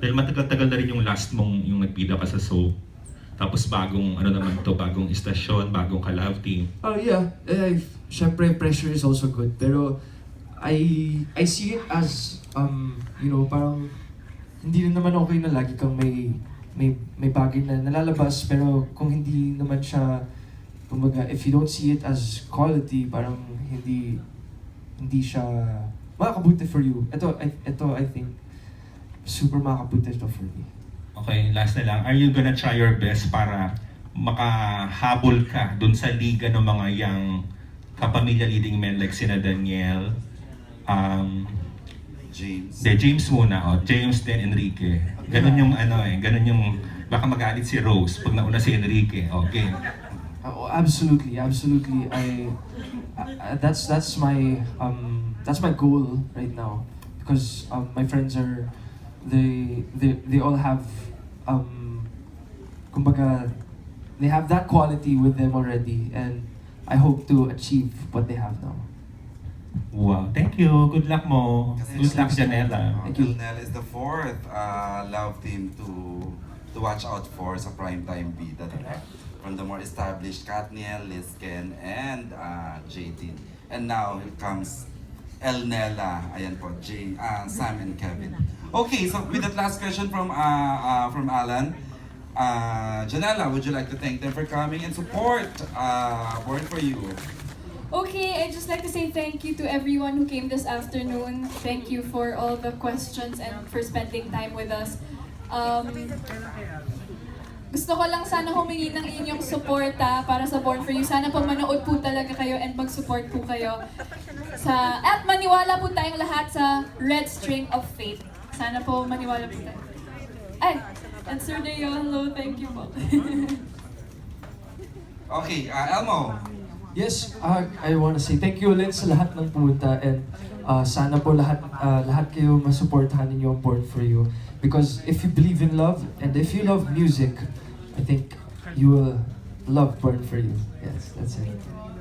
Dahil matagal-tagal na rin yung last mong yung nagpida ka sa soap. Tapos bagong ano naman to, bagong istasyon, bagong ka-love team. Oh yeah, syempre pressure is also good. Pero I see it as you know, parang hindi na naman okay na lagi kang may bagay na nalalabas, pero kung hindi naman siya, kumbaga, if you don't see it as quality, parang hindi siya makakabuti for you. Ito I think super makakabuti ito for me. Okay, last na lang. Are you gonna try your best para makahabol ka dun sa liga ng mga young kapamilya leading men like sina Daniel, James muna, James then Enrique. Ganun yung ganun yung, baka magalit si Rose pag nauna si Enrique. Okay. Oh, absolutely. That's my goal right now, because my friends are they all have kumbaga, they have that quality with them already, and I hope to achieve what they have now. Wow, thank you. Good luck mo. Good luck, Janela. Thank you. Nell is the fourth love team to watch out for sa primetime bida. From the more established Katniel, Lizken, and Jadine. And now it comes Elnella, ayan po, Sam and Kevin. Okay, so with that last question from Alan, Janela, would you like to thank them for coming and support Born for You? Okay, I'd just like to say thank you to everyone who came this afternoon. Thank you for all the questions and for spending time with us. Gusto ko lang sana humingi ng inyong suporta para sa Born for You. Sana po manood po talaga kayo and mag-support po kayo. At maniwala po tayong lahat sa Red String of Fate. Sana po maniwala po tayo. Ay, and Sir Deo, hello, thank you po. Okay, Elmo. Yes, I want to say thank you ulit sa lahat ng pumunta, and sana po lahat kayo masuportahan ninyo ang Born for You, because if you believe in love and if you love music, I think you will love Born for You. Yes, that's it.